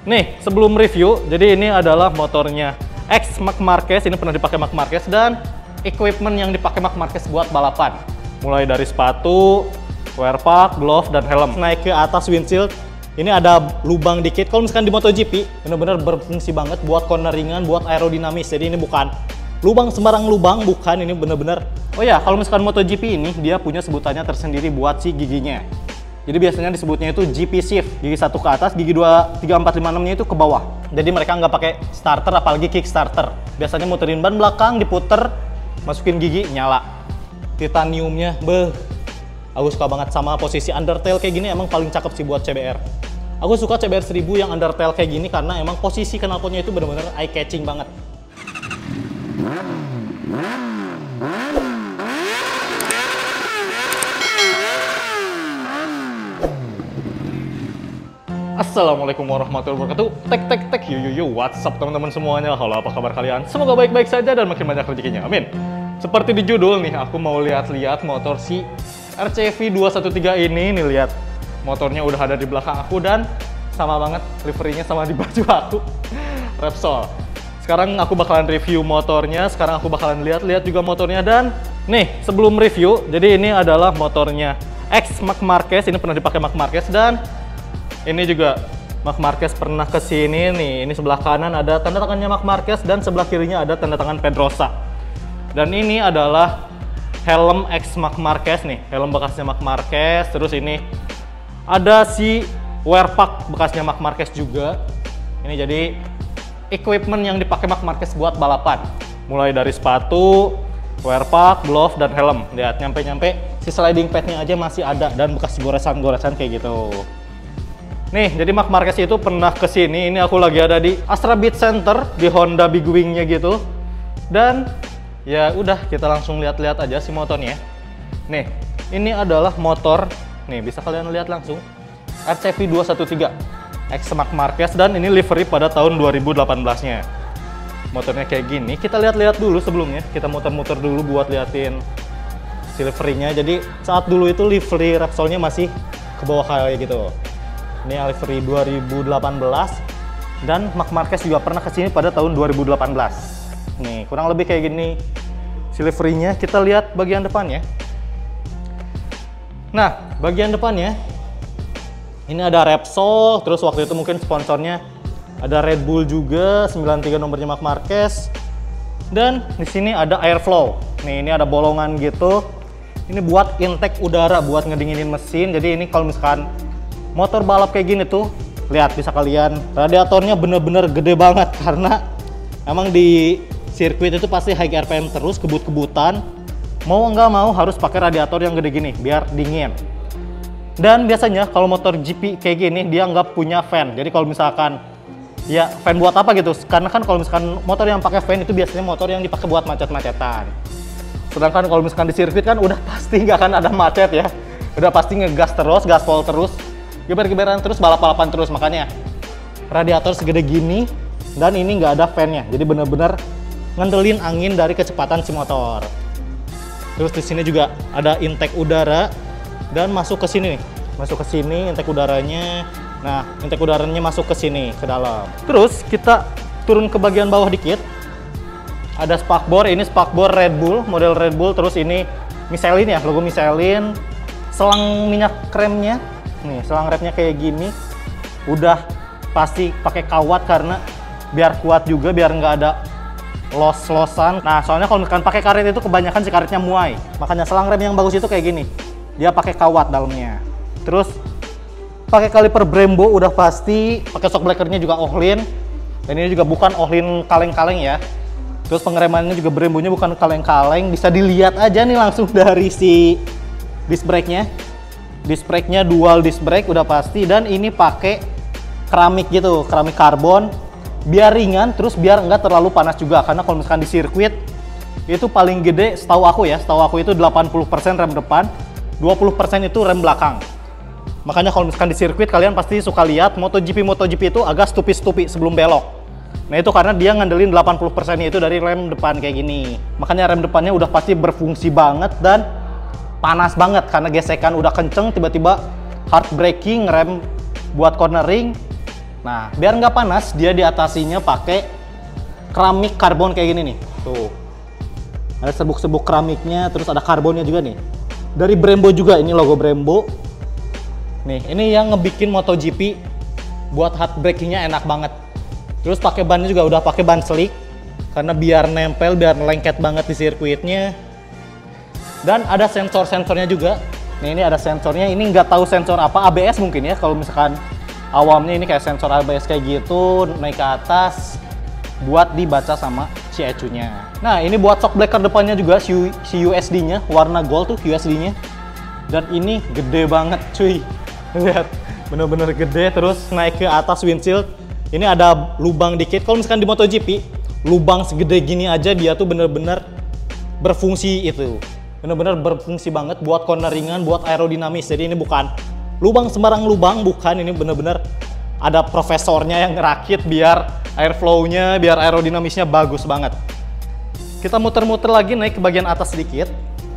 Nih, sebelum review, jadi ini adalah motornya X Marc Marquez, ini pernah dipakai Marc Marquez, dan equipment yang dipakai Marc Marquez buat balapan. Mulai dari sepatu, wear pack, glove, dan helm. Naik ke atas windshield, ini ada lubang dikit. Kalau misalkan di MotoGP, bener-bener berfungsi banget buat corneringan, buat aerodinamis. Jadi ini bukan lubang sembarang lubang, bukan, ini bener-bener. Oh ya, kalau misalkan MotoGP ini, dia punya sebutannya tersendiri buat si giginya. Jadi biasanya disebutnya itu GP shift, gigi 1 ke atas, gigi 2, 3, 4, 5, 6-nya itu ke bawah. Jadi mereka nggak pakai starter, apalagi kick starter. Biasanya muterin ban belakang, diputer, masukin gigi, nyala. Titaniumnya, aku suka banget sama posisi undertail kayak gini, emang paling cakep sih buat CBR. Aku suka CBR 1000 yang undertail kayak gini karena emang posisi knalpotnya itu bener-bener eye catching banget. Assalamualaikum warahmatullahi wabarakatuh. Tek what's up teman-teman semuanya. Halo, apa kabar kalian? Semoga baik-baik saja dan makin banyak rezekinya, amin. Seperti di judul nih, aku mau lihat-lihat motor si RCV 213 ini. Nih lihat, motornya udah ada di belakang aku dan sama banget liverynya sama di baju aku, Repsol. Sekarang aku bakalan review motornya, sekarang aku bakalan lihat-lihat juga motornya. Dan nih, sebelum review, jadi ini adalah motornya X Marc Marquez, ini pernah dipakai Marc Marquez, dan ini juga Marc Marquez pernah kesini nih. Ini sebelah kanan ada tanda tangannya Marc Marquez dan sebelah kirinya ada tanda tangan Pedrosa. Dan ini adalah helm X Marc Marquez nih, helm bekasnya Marc Marquez. Terus ini ada si wear pack bekasnya Marc Marquez juga. Ini jadi equipment yang dipakai Marc Marquez buat balapan. Mulai dari sepatu, wear pack, glove, dan helm. Lihat, nyampe-nyampe si sliding padnya aja masih ada dan bekas goresan-goresan kayak gitu. Nih, jadi Marc Marquez itu pernah kesini. Ini aku lagi ada di Astra Beat Center di Honda Big Wing-nya gitu. Dan ya udah, kita langsung lihat-lihat aja si motornya. Nih, ini adalah motor. Nih, bisa kalian lihat langsung. RCV 213 X Marc Marquez, dan ini livery pada tahun 2018-nya. Motornya kayak gini. Kita lihat-lihat dulu sebelumnya. Kita muter-muter dulu buat liatin si livery-nya. Jadi saat dulu itu livery Repsolnya masih ke bawah kayak gitu. Ini livery 2018, dan Marc Marquez juga pernah kesini pada tahun 2018. Nih, kurang lebih kayak gini si livery-nya. Kita lihat bagian depannya. Nah, bagian depannya ini ada Repsol, terus waktu itu mungkin sponsornya ada Red Bull juga, 93 nomornya Marc Marquez. Dan di sini ada airflow. Nih, ini ada bolongan gitu. Ini buat intake udara, buat ngedinginin mesin. Jadi ini kalau misalkan motor balap kayak gini tuh, lihat, bisa kalian, radiatornya bener-bener gede banget karena emang di sirkuit itu pasti high RPM terus, kebut-kebutan. Mau nggak mau harus pakai radiator yang gede gini biar dingin. Dan biasanya kalau motor GP kayak gini dia nggak punya fan. Jadi kalau misalkan ya fan buat apa gitu? Karena kan kalau misalkan motor yang pakai fan itu biasanya motor yang dipakai buat macet-macetan. Sedangkan kalau misalkan di sirkuit kan udah pasti nggak akan ada macet ya. Udah pasti ngegas terus, gaspol terus, geber-geberan terus, balap-balapan terus. Makanya radiator segede gini dan ini nggak ada fan-nya. Jadi bener-bener ngandelin angin dari kecepatan si motor. Terus di sini juga ada intake udara dan masuk ke sini nih. Masuk ke sini intake udaranya. Nah, intake udaranya masuk ke sini, ke dalam. Terus kita turun ke bagian bawah dikit. Ada spakbor, ini spakbor Red Bull, model Red Bull. Terus ini Michelin ya, logo Michelin. Selang minyak kremnya. Nih, selang remnya kayak gini. Udah pasti pakai kawat karena biar kuat juga, biar nggak ada los-losan. Nah, soalnya kalau misalkan pakai karet itu kebanyakan si karetnya muai. Makanya selang rem yang bagus itu kayak gini. Dia pakai kawat dalamnya. Terus pakai kaliper Brembo udah pasti, pakai shock breakernya juga Ohlin. Dan ini juga bukan Ohlin kaleng-kaleng ya. Terus pengeremannya juga Brembonya bukan kaleng-kaleng. Bisa dilihat aja nih langsung dari si disc brake-nya. Disc brake-nya dual disc brake udah pasti, dan ini pakai keramik gitu, keramik karbon biar ringan, terus biar nggak terlalu panas juga. Karena kalau misalkan di sirkuit itu paling gede setahu aku itu 80% rem depan, 20% itu rem belakang. Makanya kalau misalkan di sirkuit kalian pasti suka lihat MotoGP itu agak stupi-stupi sebelum belok. Nah itu karena dia ngandelin 80% itu dari rem depan kayak gini. Makanya rem depannya udah pasti berfungsi banget dan panas banget karena gesekan udah kenceng, tiba-tiba hard braking, rem buat cornering, Nah, biar nggak panas, dia diatasinya pakai keramik karbon kayak gini nih. Tuh. Ada serbuk-serbuk keramiknya, terus ada karbonnya juga nih. Dari Brembo juga, ini logo Brembo. Nih, ini yang ngebikin MotoGP buat hard brakingnya enak banget. Terus pakai bannya juga udah pakai ban slick karena biar nempel, biar lengket banget di sirkuitnya. Dan ada sensor-sensornya juga. Nih, ini ada sensornya. Ini nggak tahu sensor apa, ABS mungkin ya. Kalau misalkan awamnya ini kayak sensor ABS kayak gitu, naik ke atas buat dibaca sama si ECU-nya. Nah, ini buat shock breaker depannya juga si USD-nya, warna gold tuh USD-nya. Dan ini gede banget cuy. Lihat, bener-bener gede. Terus naik ke atas windshield. Ini ada lubang dikit. Kalau misalkan di MotoGP, lubang segede gini aja dia tuh bener-bener berfungsi itu. Bener-bener berfungsi banget buat corneringan, buat aerodinamis. Jadi ini bukan lubang sembarang lubang, bukan. Ini bener-bener ada profesornya yang ngerakit biar airflow-nya, biar aerodinamisnya bagus banget. Kita muter-muter lagi naik ke bagian atas sedikit.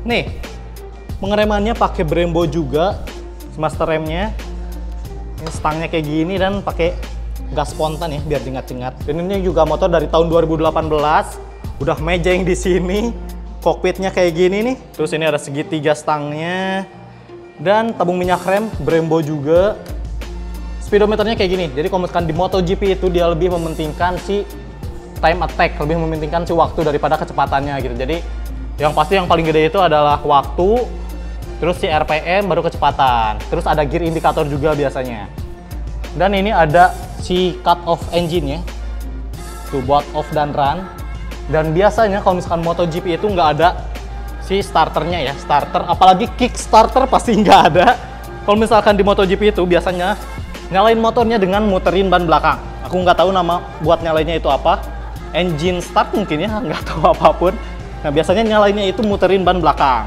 Nih, pengeremannya pakai Brembo juga, master remnya. Ini stangnya kayak gini dan pakai gas spontan ya biar cengat-cengat. Dan ini juga motor dari tahun 2018, udah mejeng di sini. Kokpitnya kayak gini nih. Terus ini ada segitiga stangnya. Dan tabung minyak rem Brembo juga. Speedometernya kayak gini. Jadi kalau misalkan di MotoGP itu dia lebih mementingkan si time attack, lebih mementingkan si waktu daripada kecepatannya gitu. Jadi yang pasti yang paling gede itu adalah waktu, terus si RPM baru kecepatan. Terus ada gear indikator juga biasanya. Dan ini ada si cut off engine-nya. Tuh buat off dan run. Dan biasanya kalau misalkan MotoGP itu nggak ada si starternya ya, starter, apalagi kick starter pasti nggak ada. Kalau misalkan di MotoGP itu biasanya nyalain motornya dengan muterin ban belakang. Aku nggak tahu nama buat nyalainnya itu apa. Engine start mungkin ya, nggak tahu apapun. Nah biasanya nyalainnya itu muterin ban belakang.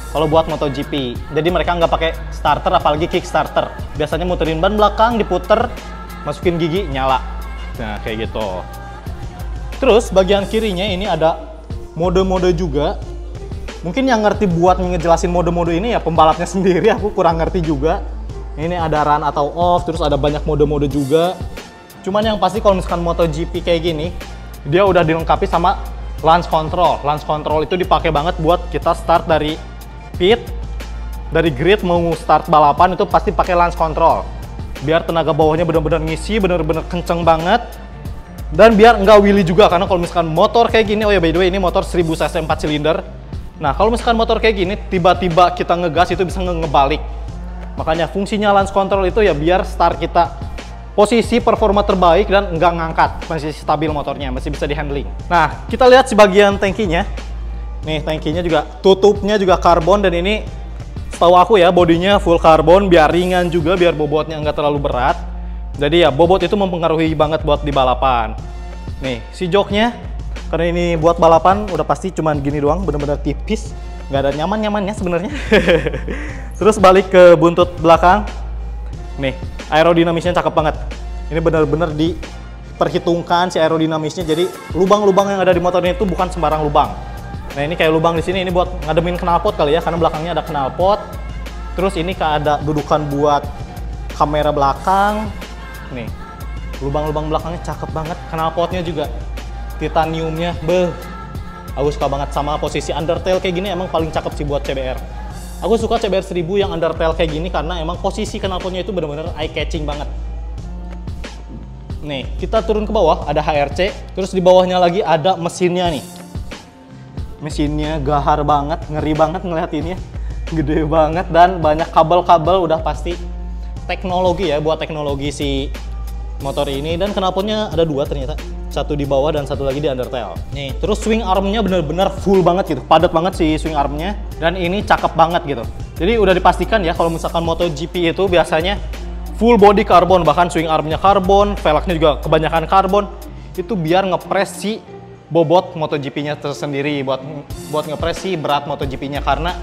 Kalau buat MotoGP, jadi mereka nggak pakai starter, apalagi kick starter. Biasanya muterin ban belakang, diputer, masukin gigi, nyala. Nah kayak gitu. Terus bagian kirinya ini ada mode-mode juga. Mungkin yang ngerti buat ngejelasin mode-mode ini ya pembalapnya sendiri, aku kurang ngerti juga. Ini ada run atau off, terus ada banyak mode-mode juga. Cuman yang pasti kalau misalkan MotoGP kayak gini, dia udah dilengkapi sama launch control. Launch control itu dipakai banget buat kita start dari pit, dari grid mau start balapan itu pasti pakai launch control. Biar tenaga bawahnya benar-benar ngisi, benar-benar kenceng banget. Dan biar nggak wheelie juga, karena kalau misalkan motor kayak gini, oh ya by the way ini motor 1000 cc 4 silinder. Nah kalau misalkan motor kayak gini, tiba-tiba kita ngegas itu bisa ngebalik. Makanya fungsinya launch control itu ya biar start kita posisi performa terbaik dan nggak ngangkat, masih stabil motornya, masih bisa dihandling. Nah kita lihat si bagian tangkinya. Nih tangkinya juga, tutupnya juga karbon dan ini setahu aku ya bodinya full karbon biar ringan juga, biar bobotnya nggak terlalu berat. Jadi ya bobot itu mempengaruhi banget buat di balapan. Nih si joknya, karena ini buat balapan udah pasti cuman gini doang, bener-bener tipis, nggak ada nyaman-nyamannya sebenarnya. Terus balik ke buntut belakang, nih aerodinamisnya cakep banget. Ini bener-bener diperhitungkan si aerodinamisnya, jadi lubang-lubang yang ada di motornya itu bukan sembarang lubang. Nah ini kayak lubang di sini, ini buat ngademin knalpot kali ya, karena belakangnya ada knalpot. Terus ini kayak ada dudukan buat kamera belakang. Nih, lubang-lubang belakangnya cakep banget. Knalpotnya juga titaniumnya, beuh. Aku suka banget sama posisi undertail kayak gini, emang paling cakep sih buat CBR. Aku suka CBR 1000 yang undertail kayak gini karena emang posisi knalpotnya itu bener-bener eye catching banget. Nih, kita turun ke bawah, ada HRC, terus di bawahnya lagi ada mesinnya nih. Mesinnya gahar banget, ngeri banget ngeliatinnya. Gede banget dan banyak kabel-kabel, udah pasti teknologi ya, buat teknologi si motor ini. Dan knalpotnya ada dua ternyata, satu di bawah dan satu lagi di undertail. Nih, terus swing armnya bener-bener full banget gitu, padat banget si swing armnya. Dan ini cakep banget gitu. Jadi udah dipastikan ya kalau misalkan MotoGP itu biasanya full body karbon, bahkan swing armnya karbon, velgnya juga kebanyakan karbon. Itu biar ngepres si bobot MotoGP-nya tersendiri, buat ngepres si berat MotoGP-nya, karena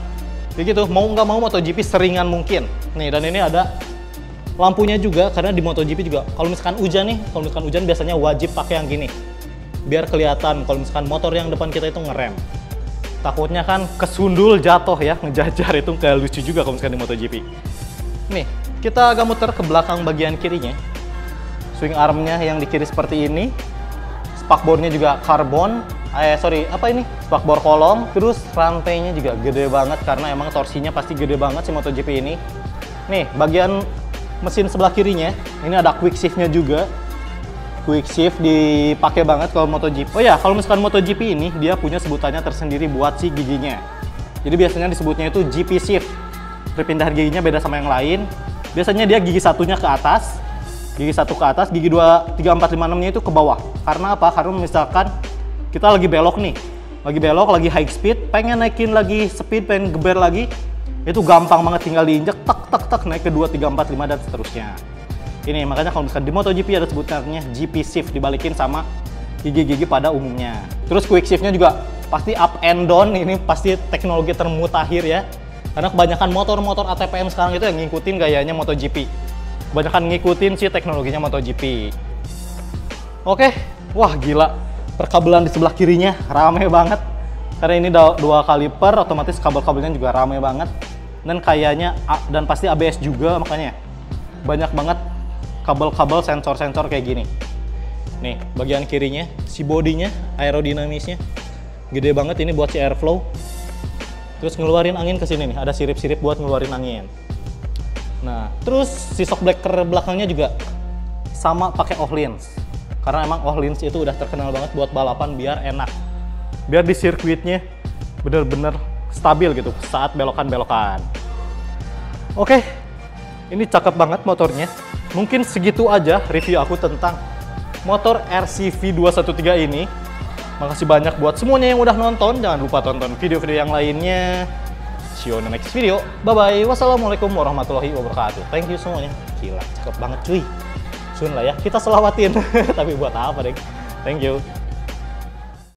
begitu mau nggak mau MotoGP seringan mungkin. Nih, dan ini ada lampunya juga, karena di MotoGP juga kalau misalkan hujan nih, kalau misalkan hujan biasanya wajib pakai yang gini biar kelihatan kalau misalkan motor yang depan kita itu ngerem. Takutnya kan kesundul jatuh ya, ngejajar, itu kayak lucu juga kalau misalkan di MotoGP. Nih, kita agak muter ke belakang bagian kirinya. swing armnya yang di kiri seperti ini. Spakbornya juga karbon. Spakbor kolong. Terus rantainya juga gede banget karena emang torsinya pasti gede banget si MotoGP ini. Nih, bagian mesin sebelah kirinya, ini ada quick shift-nya juga. Quick shift dipakai banget kalau MotoGP. Oh ya, kalau misalkan MotoGP ini, dia punya sebutannya tersendiri buat si giginya. Jadi biasanya disebutnya itu GP shift. Perpindahan giginya beda sama yang lain. Biasanya dia gigi satunya ke atas, gigi satu ke atas, gigi 2, 3, 4, 5, 6-nya itu ke bawah. Karena apa? Karena misalkan kita lagi belok nih, lagi high speed, pengen naikin lagi speed, pengen geber lagi, itu gampang banget, tinggal diinjek, tak, naik ke 2, 3, 4, 5, dan seterusnya. Ini makanya kalau misalkan di MotoGP ada sebutannya GP shift, dibalikin sama gigi-gigi pada umumnya. Terus quick shift-nya juga pasti up and down, ini pasti teknologi termutakhir ya. Karena kebanyakan motor-motor ATPM sekarang itu yang ngikutin gayanya MotoGP. Kebanyakan ngikutin sih teknologinya MotoGP. Oke, wah gila. Perkabelan di sebelah kirinya rame banget. Karena ini 2 kaliper, otomatis kabel-kabelnya juga rame banget. Dan kayaknya, dan pasti ABS juga, makanya banyak banget kabel-kabel sensor-sensor kayak gini. Nih, bagian kirinya, si bodinya, aerodinamisnya gede banget, ini buat si airflow. Terus ngeluarin angin ke sini nih, ada sirip-sirip buat ngeluarin angin. Nah, terus si shock breaker belakangnya juga sama pakai Öhlins. Karena emang Öhlins itu udah terkenal banget buat balapan biar enak. Biar di sirkuitnya bener-bener stabil gitu saat belokan-belokan. Oke, ini cakep banget motornya. Mungkin segitu aja review aku tentang motor RCV 213 ini. Makasih banyak buat semuanya yang udah nonton. Jangan lupa tonton video-video yang lainnya. See you on the next video. Bye-bye. Wassalamualaikum warahmatullahi wabarakatuh. Thank you semuanya. Gila, cakep banget cuy. Sun lah ya, kita selawatin. Tapi buat apa deh? Thank you.